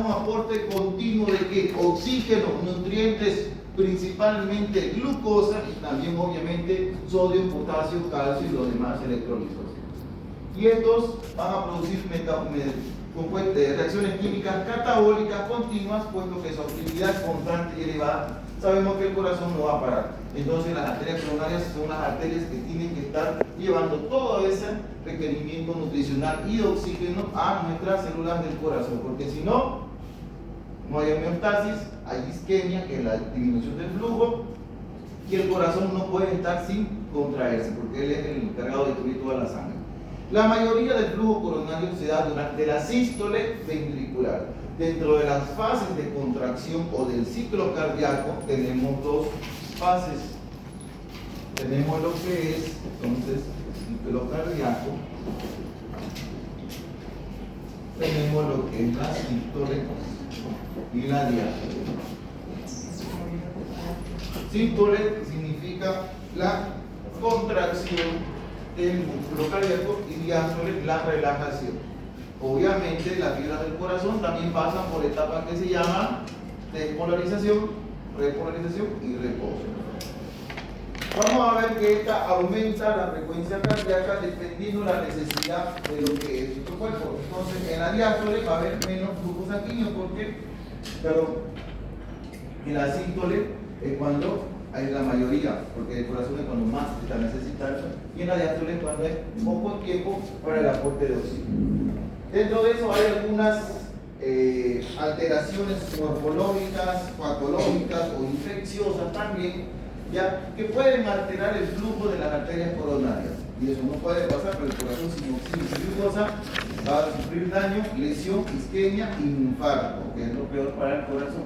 un aporte continuo de ¿qué? Oxígeno, nutrientes, principalmente glucosa y también obviamente sodio, potasio, calcio y los demás electrolitos. Y estos van a producir reacciones químicas catabólicas continuas, puesto que su actividad constante y elevada, sabemos que el corazón no va a parar. Entonces las arterias coronarias son las arterias que tienen que estar llevando todo ese requerimiento nutricional y de oxígeno a nuestras células del corazón, porque si no, no hay homeostasis, hay isquemia, que es la disminución del flujo, y el corazón no puede estar sin contraerse, porque él es el encargado de distribuir toda la sangre. La mayoría del flujo coronario se da durante la sístole ventricular. Dentro de las fases de contracción o del ciclo cardíaco tenemos dos fases. Tenemos lo que es, entonces, el ciclo cardíaco. Tenemos lo que es la sístole y la diástole. Sístole significa la contracción del músculo cardíaco y diástole la relajación. Obviamente las fibras del corazón también pasan por etapas que se llaman despolarización, repolarización y reposo. Vamos a ver que esta aumenta la frecuencia cardíaca dependiendo de la necesidad de lo que es nuestro cuerpo. Entonces en la diástole va a haber menos flujo sanguíneo porque, en la sístole es cuando hay la mayoría, porque el corazón es cuando más se está necesitando, y en la diástole es cuando hay poco tiempo para el aporte de oxígeno. Dentro de eso hay algunas alteraciones morfológicas, patológicas o infecciosas también, ya que pueden alterar el flujo de las arterias coronarias. Y eso no puede pasar, pero el corazón sin oxígeno y glucosa va a sufrir daño, lesión, isquemia y infarto, que es lo peor para el corazón.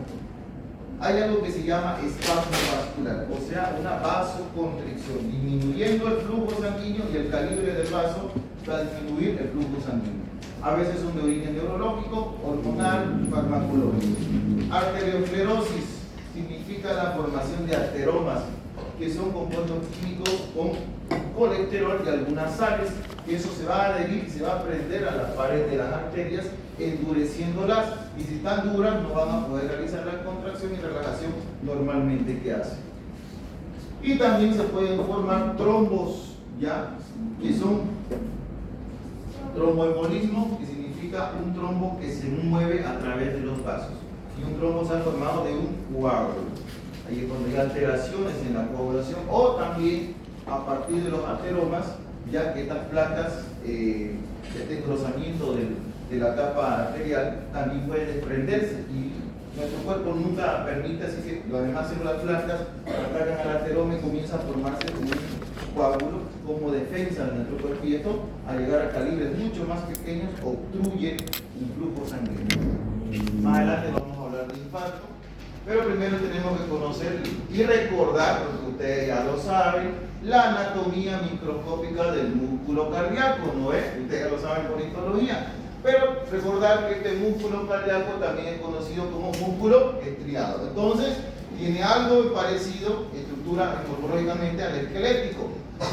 Hay algo que se llama espasmo vascular, o sea, una vasoconstricción, disminuyendo el flujo sanguíneo y el calibre del vaso va a disminuir el flujo sanguíneo. A veces son de origen neurológico, hormonal, farmacológico. Arteriosclerosis significa la formación de arteromas, que son compuestos químicos con colesterol y algunas sales, y eso se va a adherir, se va a prender a la pared de las arterias, endureciéndolas, y si están duras no van a poder realizar la contracción y relajación normalmente que hacen. Y también se pueden formar trombos, ¿ya? Que son tromboembolismo, que significa un trombo que se mueve a través de los vasos, y un trombo se ha formado de un coágulo. Ahí es cuando hay alteraciones en la coagulación, o también a partir de los ateromas, ya que estas placas, este engrosamiento de la capa arterial también puede desprenderse, y nuestro cuerpo nunca permite, así que las demás células blancas atacan al ateroma y comienza a formarse como un coágulo como defensa de nuestro cuerpo, y esto, al llegar a calibres mucho más pequeños, obstruye el flujo sanguíneo. Más adelante vamos a hablar de infarto, pero primero tenemos que conocer y recordar, porque ustedes ya lo saben, la anatomía microscópica del músculo cardíaco, ¿no es? Ustedes ya lo saben por histología. Pero recordar que este músculo cardíaco también es conocido como músculo estriado. Entonces, tiene algo parecido, estructura morfológicamente, al esquelético.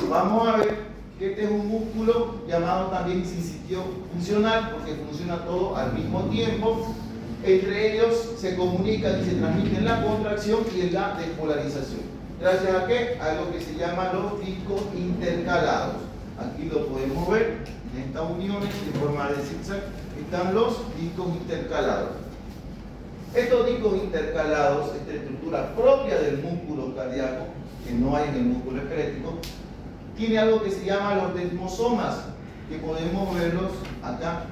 Vamos a ver que este es un músculo llamado también sincitio funcional, porque funciona todo al mismo tiempo. Entre ellos se comunican y se transmiten la contracción y la despolarización. ¿Gracias a qué? A lo que se llama los discos intercalados. Aquí lo podemos ver, en estas uniones de forma de zigzag están los discos intercalados. Estos discos intercalados, esta estructura propia del músculo cardíaco, que no hay en el músculo esquelético, tiene algo que se llama los desmosomas, que podemos verlos acá.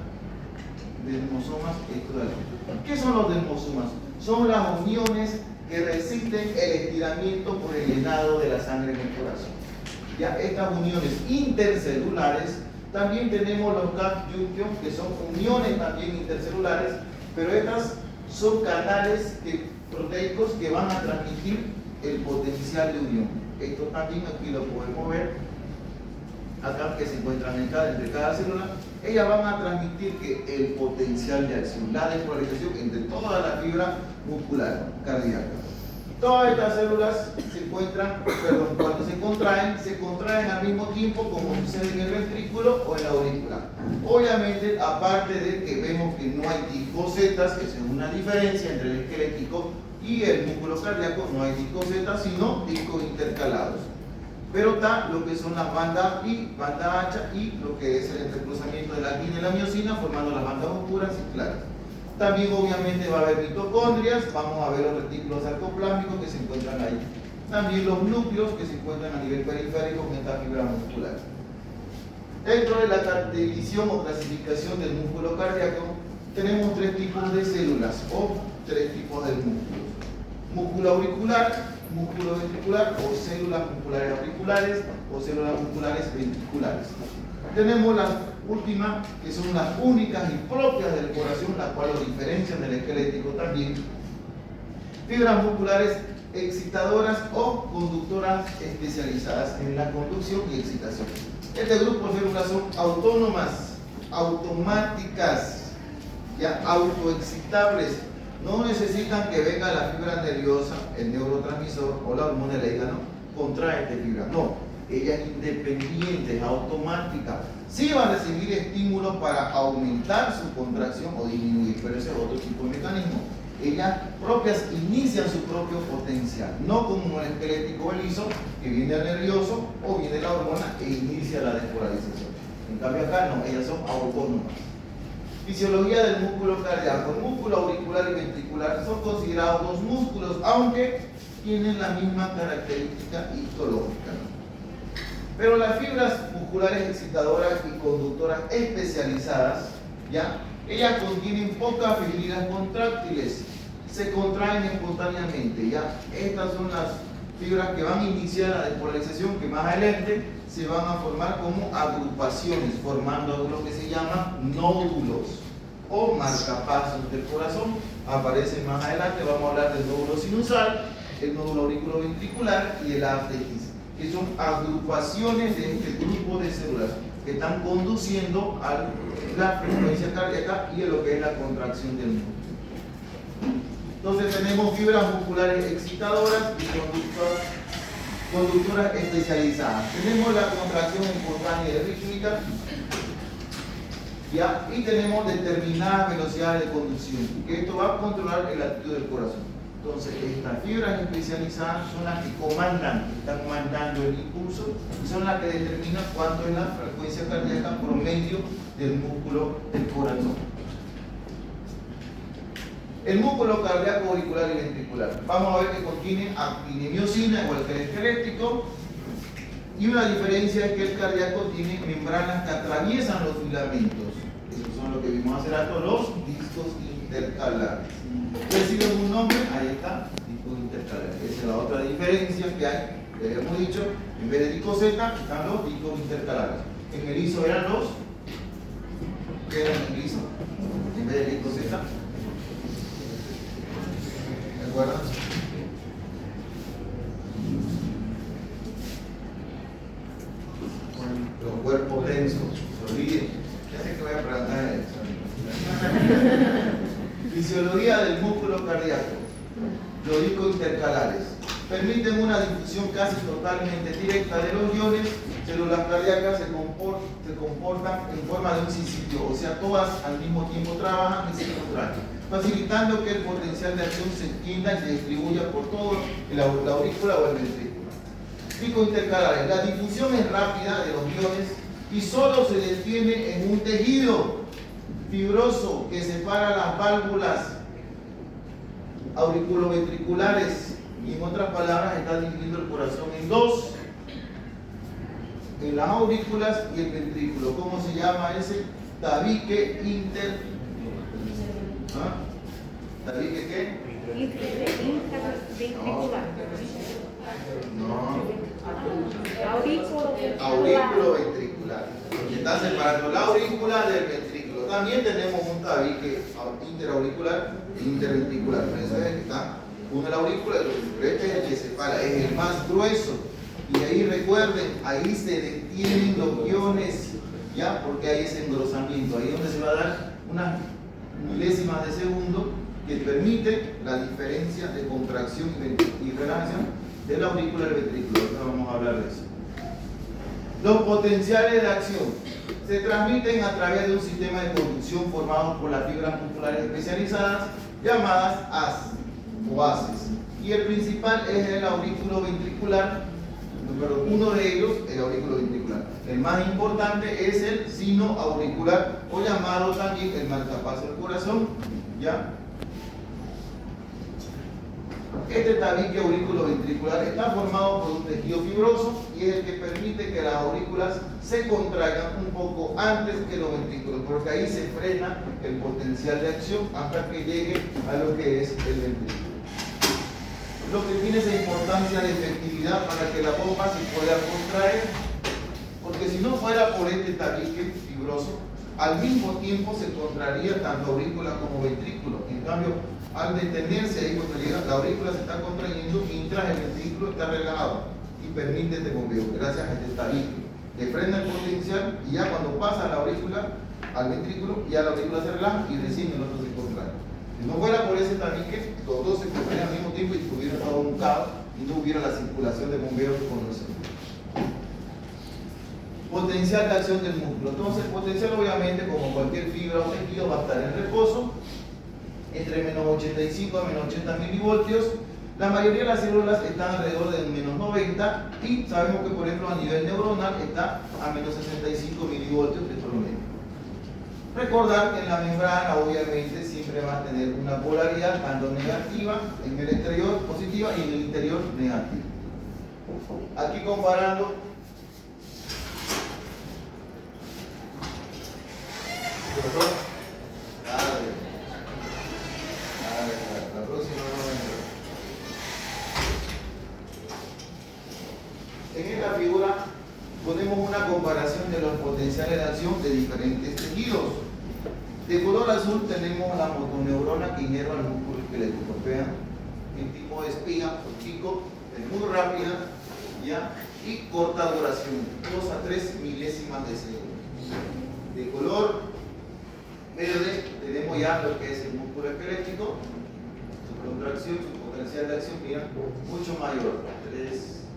Desmosomas, esto de aquí. ¿Qué son los desmosomas? Son las uniones que resisten el estiramiento por el llenado de la sangre en el corazón. Ya estas uniones intercelulares, también tenemos los gap junctions, que son uniones también intercelulares, pero estas son canales proteicos que van a transmitir el potencial de unión. Esto también aquí lo podemos ver, acá que se encuentran entre cada célula. Ellas van a transmitir que el potencial de acción, la despolarización entre toda la fibra muscular cardíaca. Todas estas células se encuentran, perdón, cuando se contraen al mismo tiempo como sucede en el ventrículo o en la aurícula. Obviamente, aparte de que vemos que no hay discosetas, que es una diferencia entre el esquelético y el músculo cardíaco, no hay discosetas, sino discos intercalados. Pero está lo que son las bandas I, banda ancha, y lo que es el entrecruzamiento de la actina y la miosina, formando las bandas oscuras y claras. También obviamente va a haber mitocondrias, vamos a ver los retículos sarcoplásmicos que se encuentran ahí. También los núcleos que se encuentran a nivel periférico con esta fibra muscular. Dentro de la división o clasificación del músculo cardíaco, tenemos tres tipos de células o tres tipos de músculos. Músculo auricular, músculo ventricular o células musculares auriculares o células musculares ventriculares. Tenemos las últimas, que son las únicas y propias del corazón, las cuales lo diferencian del esquelético también. Fibras musculares excitadoras o conductoras especializadas en la conducción y excitación. Este grupo de células son autónomas, automáticas, ya autoexcitables. No necesitan que venga la fibra nerviosa, el neurotransmisor o la hormona del hígado, contrae esta fibra. No, ellas independientes, automáticas. Sí van a recibir estímulos para aumentar su contracción o disminuir, pero ese es otro tipo de mecanismo. Ellas propias inician su propio potencial, no como el esquelético o liso, que viene el nervioso o viene la hormona e inicia la despolarización. En cambio acá no, ellas son autónomas. Fisiología del músculo cardíaco. El músculo auricular y ventricular son considerados dos músculos, aunque tienen la misma característica histológica. Pero las fibras musculares excitadoras y conductoras especializadas, ¿ya? Ellas contienen pocas fibras contráctiles, se contraen espontáneamente, ¿ya? Estas son las fibras que van a iniciar la despolarización, que más adelante se van a formar como agrupaciones, formando lo que se llama nódulos o marcapasos del corazón. Aparece más adelante, vamos a hablar del nódulo sinusal, el nódulo auriculoventricular y el aftetis, que son agrupaciones de este grupo de células que están conduciendo a la frecuencia cardíaca y a lo que es la contracción del músculo. Entonces tenemos fibras musculares excitadoras y conductoras especializadas. Tenemos la contracción espontánea y rítmica, ¿ya? Y tenemos determinadas velocidades de conducción, que esto va a controlar el latido del corazón. Entonces, estas fibras especializadas son las que comandan, están mandando el impulso y son las que determinan cuánto es la frecuencia cardíaca promedio del músculo del corazón. El músculo cardíaco auricular y ventricular. Vamos a ver que contiene actina y miosina, igual que el esquelético. Y una diferencia es que el cardíaco tiene membranas que atraviesan los filamentos. Esos son lo que vimos hace rato, los discos intercalares. ¿Reciben un nombre? Ahí está, discos intercalares. Esa es la otra diferencia que hay. Ya hemos dicho, en vez de discoseta están los discos intercalares. En el ISO eran los. ¿Qué eran en el ISO? En vez de discoseta. ¿De acuerdo? Los cuerpos densos, se olviden. Ya sé que voy a preguntar eso. Fisiología del músculo cardíaco. Los discos intercalares permiten una difusión casi totalmente directa de los iones. Células cardíacas se comportan en forma de un sinsitio, o sea, todas al mismo tiempo trabajan y se contraen, facilitando que el potencial de acción se extienda y se distribuya por todo la aurícula o el ventrículo. Discos intercalares. La difusión es rápida de los iones y solo se detiene en un tejido fibroso que separa las válvulas auriculoventriculares, y en otras palabras está dividiendo el corazón en dos, en las aurículas y el ventrículo. ¿Cómo se llama ese? Tabique ¿Tabique qué? Interventricular. No. Aurículo-ventricular. Está separando la aurícula del ventrículo. También tenemos un tabique interauricular e interventricular. Eso es el que está uno en la aurícula y el ventricular. Este es el que separa, es el más grueso. Y ahí recuerden, ahí se detienen los iones, ¿ya? Porque hay ese engrosamiento. Ahí es donde se va a dar unas milésimas de segundo que permite la diferencia de contracción y relajación del auricular y ventrículo. Ahora vamos a hablar de eso. Los potenciales de acción se transmiten a través de un sistema de conducción formado por las fibras musculares especializadas llamadas AS o ACES. Y el principal es el aurículo ventricular, uno de ellos, el aurículo ventricular. El más importante es el sino auricular, o llamado también el marcapaso del corazón, ¿ya? Este tabique auriculoventricular está formado por un tejido fibroso y es el que permite que las aurículas se contraigan un poco antes que los ventrículos, porque ahí se frena el potencial de acción hasta que llegue a lo que es el ventrículo. Lo que tiene esa importancia de efectividad para que la bomba se pueda contraer, porque si no fuera por este tabique fibroso, al mismo tiempo se contraería tanto aurícula como ventrículo. En cambio, al detenerse ahí cuando llega, la aurícula se está contrayendo mientras el ventrículo está relajado y permite este bombeo gracias a este tabique que frena el potencial, y ya cuando pasa la aurícula al ventrículo, ya la aurícula se relaja y recién el otro se contrae. Si no fuera por ese tabique, los dos se contraen al mismo tiempo y estuviera todo un caos y no hubiera la circulación de bombeo con nosotros. Potencial de acción del músculo. Entonces, el potencial, obviamente, como cualquier fibra o tejido, va a estar en reposo entre menos 85 a menos 80 milivoltios. La mayoría de las células están alrededor de menos 90 y sabemos que, por ejemplo, a nivel neuronal está a menos 65 milivoltios de promedio. Recordar que en la membrana, obviamente, siempre va a tener una polaridad tanto negativa en el exterior, positiva, y en el interior, negativa. Aquí comparando la próxima no. En esta figura ponemos una comparación de los potenciales de acción de diferentes tejidos. De color azul tenemos la motoneurona que inerva el músculo esquelético. Vean el tipo de espiga o chico, es muy rápida, ¿ya? Y corta duración, 2 a 3 milésimas de segundo. De color verde tenemos ya lo que es el músculo esquelético, su contracción, su potencial de acción, mira, mucho mayor, 3,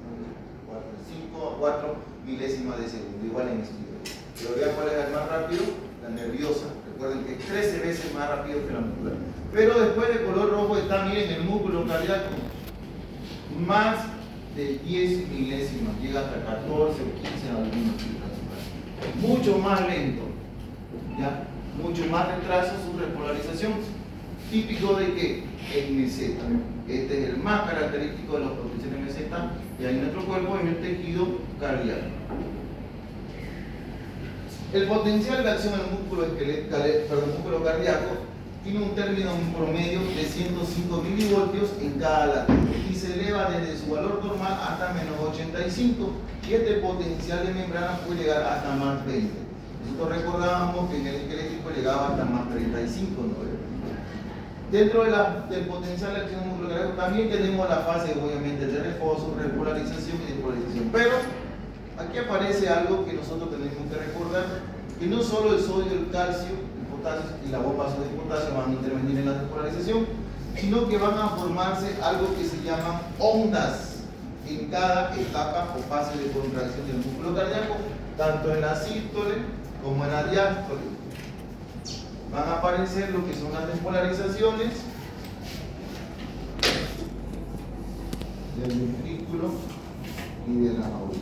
4, 5 a 4 milésimas de segundo, igual en estudio. Pero vean cuál es el más rápido, la nerviosa. Recuerden que es 13 veces más rápido que la muscular. Pero después de color rojo está, miren, el músculo cardíaco, más de 10 milésimas, llega hasta 14 o 15 en algunos casos. Mucho más lento, ¿ya? Mucho más retraso su repolarización, típico de que el meseta. Este es el más característico de los potenciales meseta y hay en nuestro cuerpo, en el tejido cardíaco. El potencial de acción del músculo cardíaco tiene un término en promedio de 105 milivoltios en cada latido y se eleva desde su valor normal hasta menos 85, y este potencial de membrana puede llegar hasta más 20. Nosotros recordábamos que en el esquelético llegaba hasta más 35, ¿no? Dentro del potencial de acción del músculo cardíaco también tenemos la fase, obviamente, de reposo, repolarización y despolarización. Pero aquí aparece algo que nosotros tenemos que recordar, que no solo el sodio, el calcio, el potasio y la bomba sodio y potasio van a intervenir en la despolarización, sino que van a formarse algo que se llaman ondas en cada etapa o fase de contracción del músculo cardíaco, tanto en la sístole como en la diástole. Van a aparecer lo que son las despolarizaciones del ventrículo y de la aurícula.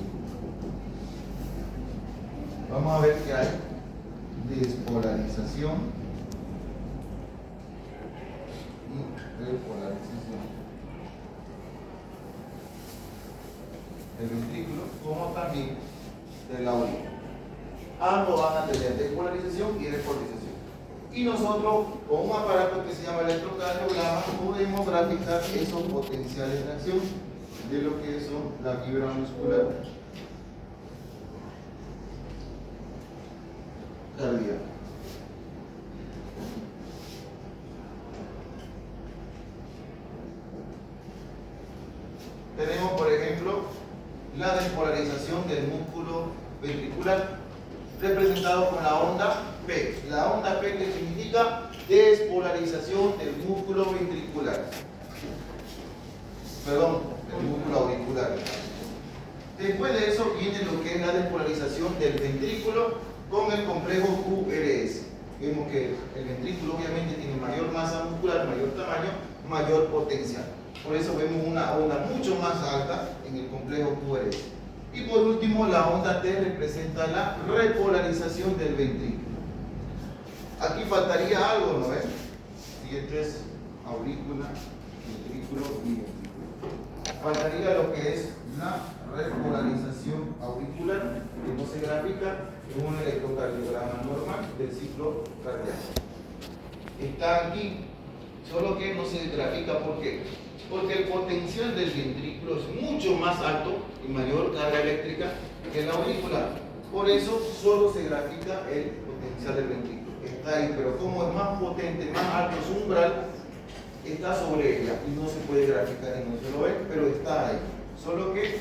Vamos a ver que hay despolarización y repolarización del ventrículo, como también de la aurícula. Ambos van a tener despolarización y repolarización. Y nosotros, con un aparato que se llama electrocardiograma, podemos graficar esos potenciales de acción de lo que son la fibra muscular cardíaca. Tenemos, por ejemplo, la despolarización del músculo ventricular, representado con la onda P. La onda P, que significa despolarización del músculo ventricular. Perdón, del músculo auricular. Después de eso viene lo que es la despolarización del ventrículo con el complejo QRS. Vemos que el ventrículo obviamente tiene mayor masa muscular, mayor tamaño, mayor potencial. Por eso vemos una onda mucho más alta en el complejo QRS. Y por último, la onda T representa la repolarización del ventrículo. Aquí faltaría algo, ¿no ves? Siguiente es aurícula, ventrículo y ventrículo. Faltaría lo que es la repolarización auricular, que no se grafica en un electrocardiograma normal del ciclo cardíaco. Está aquí, solo que no se grafica. ¿Por qué? Porque el potencial del ventrículo es mucho más alto y mayor carga eléctrica que la auricular. Por eso solo se grafica el potencial del ventrículo. Está ahí, pero como es más potente, más alto su umbral, está sobre ella y no se puede graficar y no se lo ve, pero está ahí. Solo que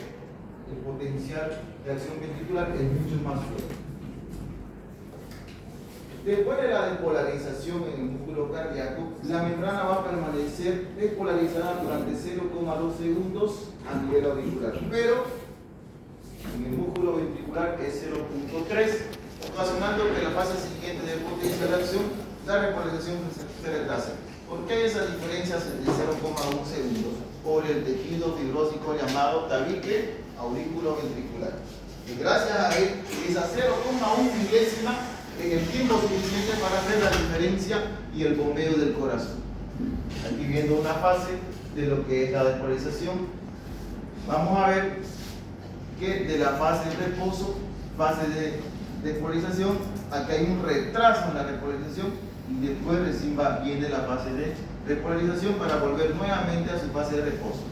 el potencial de acción ventricular es mucho más fuerte. Después de la despolarización en el músculo cardíaco, la membrana va a permanecer despolarizada durante 0,2 segundos a nivel auricular, pero en el músculo ventricular es 0,3, ocasionando que la fase siguiente del potencial de acción, la repolarización se retrasa. ¿Por qué esas diferencias de 0,1 segundos? Por el tejido fibrósico llamado tabique aurículo-ventricular. Y gracias a él, esa 0,1 milésima en el tiempo suficiente para hacer la diferencia y el bombeo del corazón. Aquí viendo una fase de lo que es la despolarización. Vamos a ver que de la fase de reposo, fase de despolarización, aquí hay un retraso en la repolarización y después recién viene la fase de repolarización para volver nuevamente a su fase de reposo.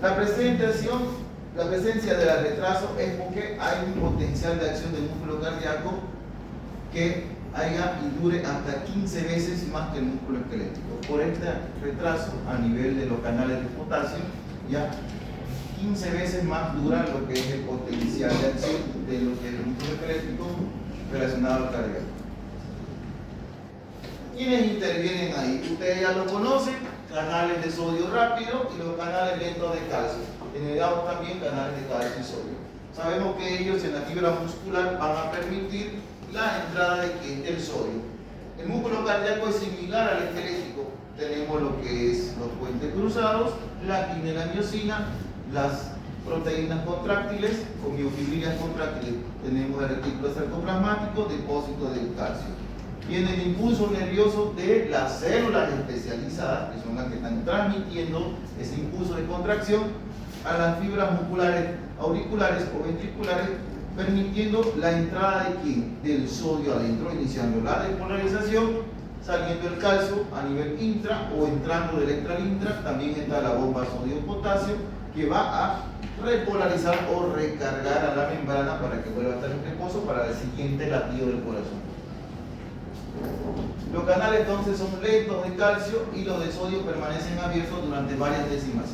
La presencia del retraso es porque hay un potencial de acción del músculo cardíaco que haya y dure hasta 15 veces más que el músculo esquelético. Por este retraso a nivel de los canales de potasio, ya 15 veces más dura lo que es el potencial de acción de lo que es el músculo esquelético relacionado al cardíaco. ¿Quiénes intervienen ahí? Ustedes ya lo conocen, canales de sodio rápido y los canales lentos de calcio. Generamos también canales de calcio y sodio. Sabemos que ellos en la fibra muscular van a permitir la entrada del sodio. El músculo cardíaco es similar al esquelético. Tenemos lo que es los puentes cruzados, la quina y la miosina, las proteínas contráctiles o miofibrilas contráctiles. Tenemos el retículo sarcoplasmático, depósito del calcio. Viene el impulso nervioso de las células especializadas, que son las que están transmitiendo ese impulso de contracción a las fibras musculares auriculares o ventriculares, permitiendo la entrada de ¿quién? Del sodio adentro, iniciando la despolarización, saliendo el calcio a nivel intra o entrando del extralintra. También está la bomba sodio-potasio que va a repolarizar o recargar a la membrana para que vuelva a estar en reposo para el siguiente latido del corazón. Los canales entonces son lentos de calcio y los de sodio permanecen abiertos durante varias décimas.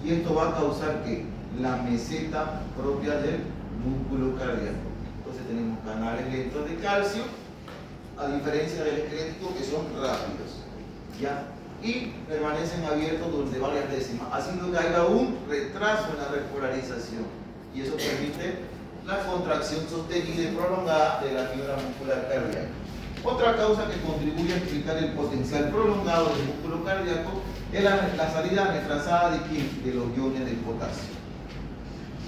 Y esto va a causar que la meseta propia del músculo cardíaco. Entonces tenemos canales lentos de calcio, a diferencia del esquelético que son rápidos, ¿ya? Y permanecen abiertos durante varias décimas, haciendo que haya un retraso en la repolarización. Y eso permite la contracción sostenida y prolongada de la fibra muscular cardíaca. Otra causa que contribuye a explicar el potencial prolongado del músculo cardíaco es la salida retrasada de ¿quién? De los iones del potasio.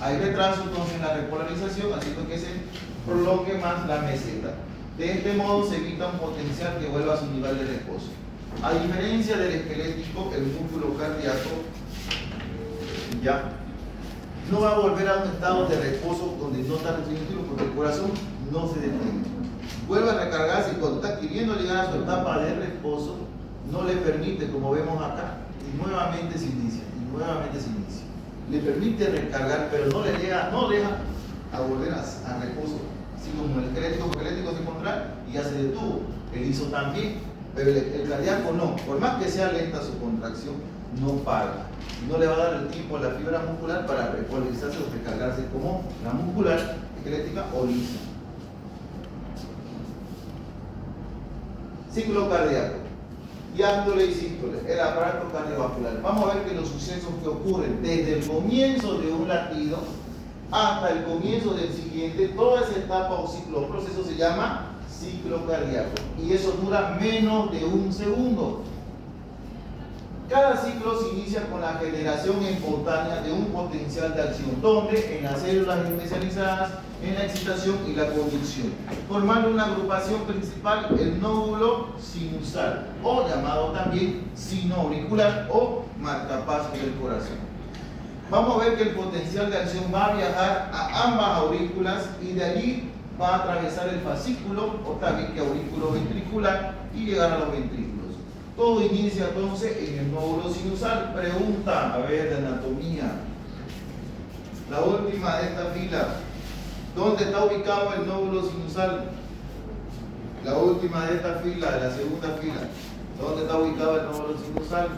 Hay retraso entonces en la repolarización, haciendo que se prolongue más la meseta. De este modo se evita un potencial que vuelva a su nivel de reposo. A diferencia del esquelético, el músculo cardíaco ya no va a volver a un estado de reposo donde no está restringido, porque el corazón no se detiene. Vuelve a recargarse y cuando está queriendo llegar a su etapa de reposo, no le permite, como vemos acá, y nuevamente se inicia, y nuevamente se inicia. Le permite recargar, pero no deja a volver a reposo. Así como el esquelético se contrae y ya se detuvo. El hizo también, pero el cardíaco no. Por más que sea lenta su contracción, no para. No le va a dar el tiempo a la fibra muscular para repolarizarse o recargarse como la muscular, esquelética o lisa. Ciclo cardíaco. diástole y sístole, el aparato cardiovascular. Vamos a ver que los sucesos que ocurren desde el comienzo de un latido hasta el comienzo del siguiente, toda esa etapa o ciclo o proceso se llama ciclo cardíaco. Y eso dura menos de un segundo. Cada ciclo se inicia con la generación espontánea de un potencial de acción, donde en las células especializadas en la excitación y la conducción, formando una agrupación principal, el nódulo sinusal, o llamado también sino auricular o marcapasos del corazón. Vamos a ver que el potencial de acción va a viajar a ambas aurículas y de allí va a atravesar el fascículo o tabique auriculo ventricular y llegar a los ventrículos. Todo inicia entonces en el nódulo sinusal. Pregunta, a ver, de anatomía. La última de esta fila. ¿Dónde está ubicado el nódulo sinusal? La última de esta fila, de la segunda fila. ¿Dónde está ubicado el nódulo sinusal?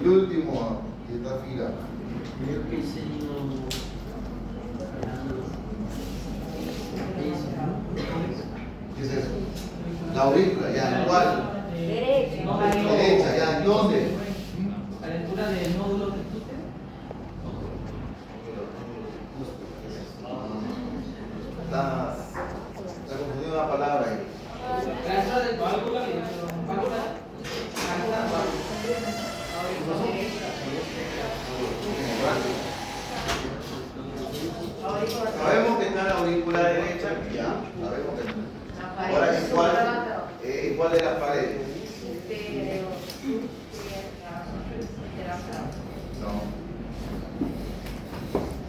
El último de esta fila. Creo que ese no. ¿Qué es eso? La aurícula, ya, ¿cuál? Derecha, ya, ¿dónde? A la altura del nódulo del útero. Está confundiendo una palabra ahí. La altura del válvula y válvula. Sabemos que está en la aurícula derecha, ya, sabemos que está. Ahora, ¿cuál de las paredes? No.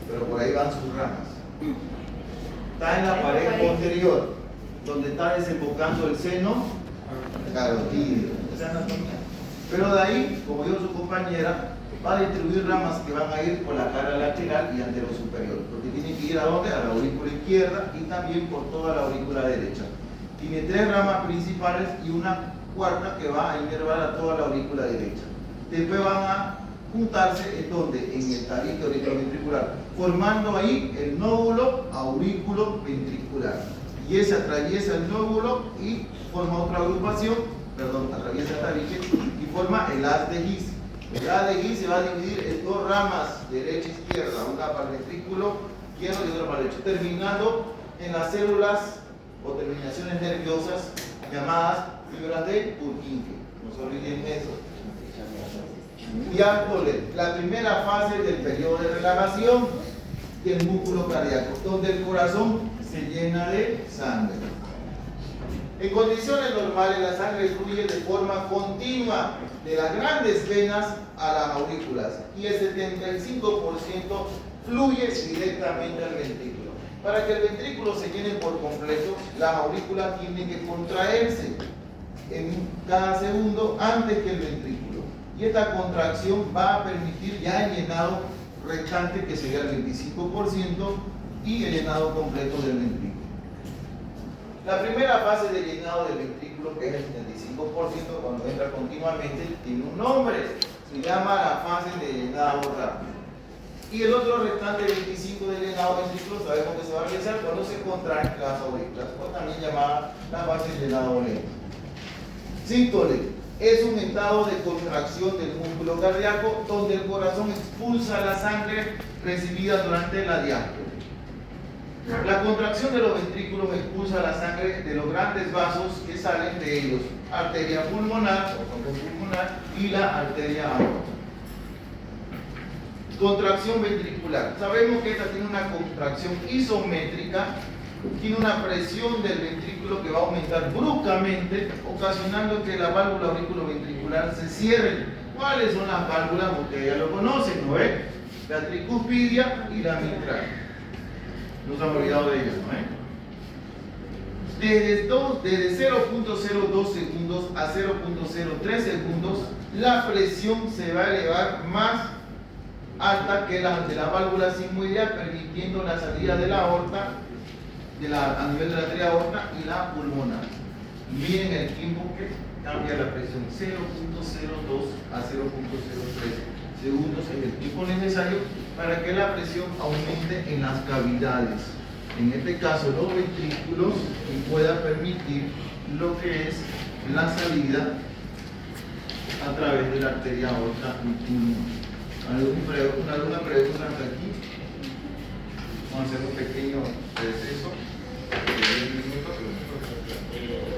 Pero por ahí van sus ramas. Está en la pared posterior, donde está desembocando el seno carotídeo. Esa es anatomía. Pero de ahí, como dijo su compañera, va a distribuir ramas que van a ir por la cara lateral y antero superior. Porque tiene que ir a dónde? A la aurícula izquierda y también por toda la aurícula derecha. Tiene 3 ramas principales y una cuarta que va a inervar a toda la aurícula derecha. Después van a juntarse en donde, en el tabique auriculoventricular, formando ahí el nódulo auriculoventricular. Y ese atraviesa el nódulo y forma otra agrupación, atraviesa el tabique y forma el haz de His. El haz de His se va a dividir en 2 ramas, derecha e izquierda, una para el ventrículo izquierdo y otra para el derecho, terminando en las células o terminaciones nerviosas llamadas fibras de Purkinje. No se olviden eso. Diástole, la primera fase del periodo de relajación del músculo cardíaco, donde el corazón se llena de sangre. En condiciones normales, la sangre fluye de forma continua de las grandes venas a las aurículas y el 75% fluye directamente al ventrículo. Para que el ventrículo se llene por completo, las aurículas tienen que contraerse en cada segundo antes que el ventrículo. Y esta contracción va a permitir ya el llenado restante, que sería el 25%, y el llenado completo del ventrículo. La primera fase de llenado del ventrículo, que es el 75%, cuando entra continuamente, tiene un nombre. Se llama la fase de llenado rápido. Y el otro restante 25 de llenado ventrículo sabemos que se va a realizar cuando se contraen las aurículas, o también llamada la fase de llenado lento. Sístole es un estado de contracción del músculo cardíaco donde el corazón expulsa la sangre recibida durante la diástole. La contracción de los ventrículos expulsa la sangre de los grandes vasos que salen de ellos, arteria pulmonar o fondo pulmonar y la arteria aorta. Contracción ventricular. Sabemos que esta tiene una contracción isométrica, tiene una presión del ventrículo que va a aumentar bruscamente, ocasionando que la válvula auriculoventricular se cierre. ¿Cuáles son las válvulas? Ustedes ya lo conocen, ¿no es? La tricuspidia y la mitral. No se han olvidado de ellas, ¿no es? Desde 0.02 segundos a 0.03 segundos, la presión se va a elevar más alta que la de la válvula sigmoidea, permitiendo la salida de la aorta a nivel de la arteria aorta y la pulmonar. Miren el tiempo que cambia la presión, 0.02 a 0.03 segundos es el tiempo necesario para que la presión aumente en las cavidades, en este caso los ventrículos, y pueda permitir lo que es la salida a través de la arteria aorta ultima. ¿Alguna pregunta hasta aquí? Vamos a hacer un pequeño receso de 10 minutos.